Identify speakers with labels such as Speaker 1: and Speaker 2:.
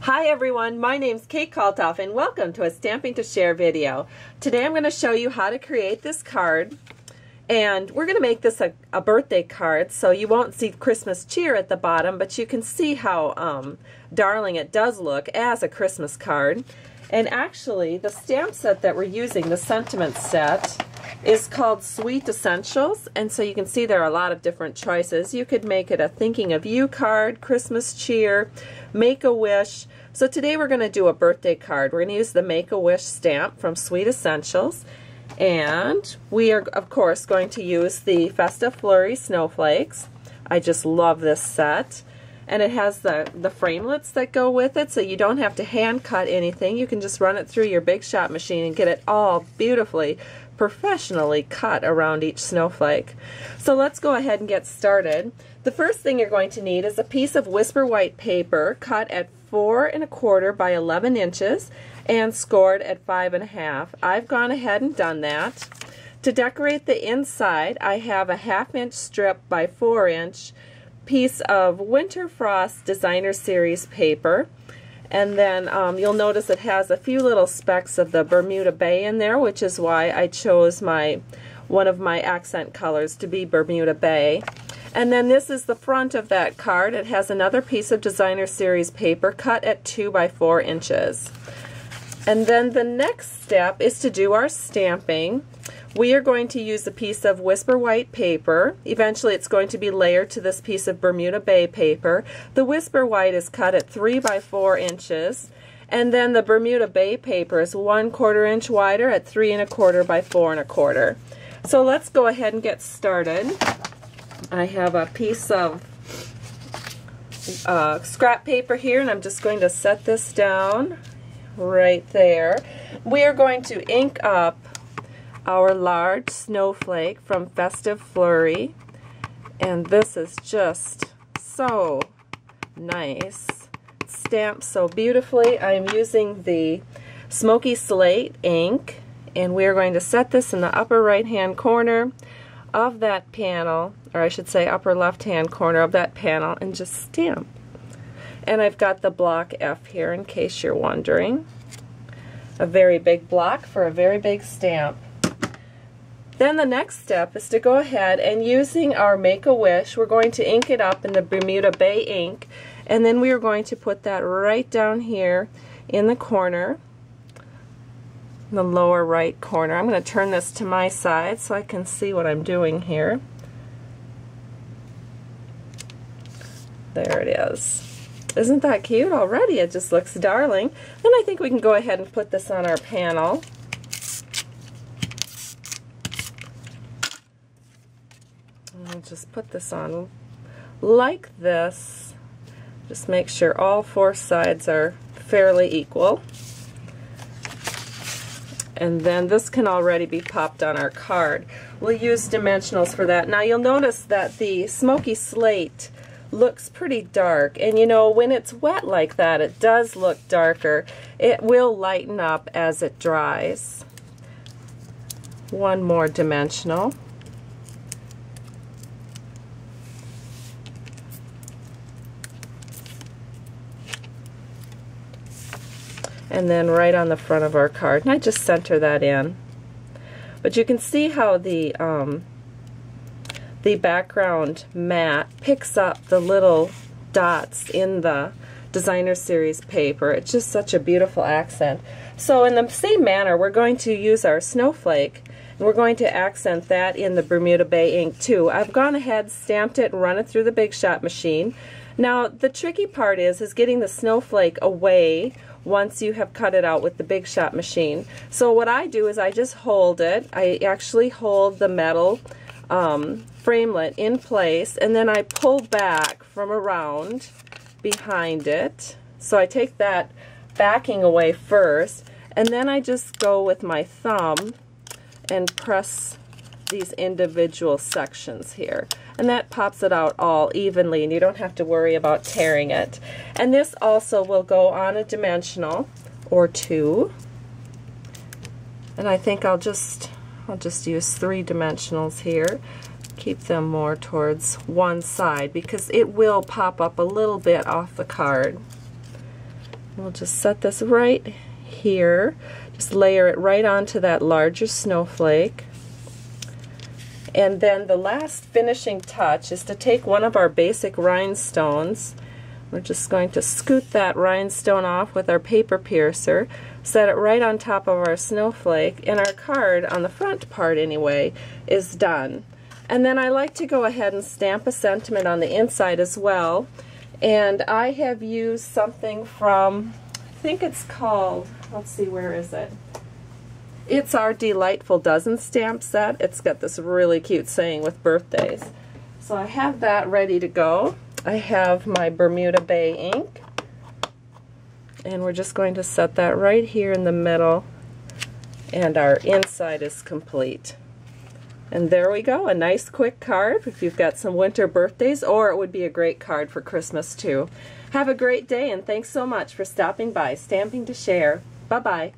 Speaker 1: Hi everyone, my name's Kate Kalthoff and welcome to a Stamping to Share video. Today I'm going to show you how to create this card, and we're going to make this a birthday card, so you won't see Christmas cheer at the bottom, but you can see how darling it does look as a Christmas card. And actually the stamp set that we're using, the sentiment set, is called Sweet Essentials, and so you can see there are a lot of different choices. You could make it a thinking of you card, Christmas cheer, Make-A-Wish. So today we're going to do a birthday card. We're going to use the Make-A-Wish stamp from Sweet Essentials, and we are of course going to use the Festive Flurry snowflakes. I just love this set. And it has the framelits that go with it, so you don't have to hand cut anything. You can just run it through your Big Shot machine and get it all beautifully, professionally cut around each snowflake. So let's go ahead and get started. The first thing you're going to need is a piece of Whisper White paper cut at 4 1/4 by 11 inches and scored at 5 1/2. I've gone ahead and done that. To decorate the inside, I have a 1/2 inch strip by 4 inch piece of Winter Frost Designer Series paper, and then you'll notice it has a few little specks of the Bermuda Bay in there, which is why I chose one of my accent colors to be Bermuda Bay. And then this is the front of that card. It has another piece of Designer Series paper cut at 2 by 4 inches. And then the next step is to do our stamping. We are going to use a piece of Whisper White paper. Eventually it's going to be layered to this piece of Bermuda Bay paper. The Whisper White is cut at 3 by 4 inches, and then the Bermuda Bay paper is 1/4 inch wider at 3 1/4 by 4 1/4. So let's go ahead and get started. I have a piece of scrap paper here, and I'm just going to set this down right there. We are going to ink up our large snowflake from Festive Flurry, and this is just so nice. It's stamped so beautifully. I'm using the Smoky Slate ink, and we are going to set this in the upper right hand corner of that panel, or I should say upper left hand corner of that panel, and just stamp. And I've got the block F here in case you're wondering. A very big block for a very big stamp. Then the next step is to go ahead and, using our Make-A-Wish, we're going to ink it up in the Bermuda Bay ink, and then we are going to put that right down here in the corner, in the lower right corner. I'm going to turn this to my side so I can see what I'm doing here. There it is. Isn't that cute already? It just looks darling. Then I think we can go ahead and put this on our panel. I'll just put this on like this. Just make sure all 4 sides are fairly equal. And then this can already be popped on our card. We'll use dimensionals for that. Now you'll notice that the Smoky Slate looks pretty dark, and you know, when it's wet like that it does look darker. It will lighten up as it dries. One more dimensional. And then right on the front of our card, and I just center that in. But you can see how the background mat picks up the little dots in the Designer Series paper. It's just such a beautiful accent. So in the same manner, we're going to use our snowflake, and we're going to accent that in the Bermuda Bay ink too. I've gone ahead, stamped it, and run it through the Big Shot machine. Now the tricky part is getting the snowflake away once you have cut it out with the Big Shot machine. So what I do is I just hold it. I actually hold the metal framelit in place, and then I pull back from around behind it. So I take that backing away first, and then I just go with my thumb and press these individual sections here, and that pops it out all evenly, and you don't have to worry about tearing it. And this also will go on a dimensional or 2, and I think I'll just use 3 dimensionals here. Keep them more towards one side because it will pop up a little bit off the card. We'll just set this right here. Just layer it right onto that larger snowflake. And then the last finishing touch is to take one of our basic rhinestones. We're just going to scoot that rhinestone off with our paper piercer, set it right on top of our snowflake, and our card, on the front part anyway, is done. And then I like to go ahead and stamp a sentiment on the inside as well. And I have used something from, I think it's called, let's see, where is it? It's our Delightful Dozen stamp set. It's got this really cute saying with birthdays. So I have that ready to go. I have my Bermuda Bay ink, and we're just going to set that right here in the middle, and our inside is complete. And there we go, a nice quick card if you've got some winter birthdays, or it would be a great card for Christmas too. Have a great day, and thanks so much for stopping by Stamping to Share. Bye-bye.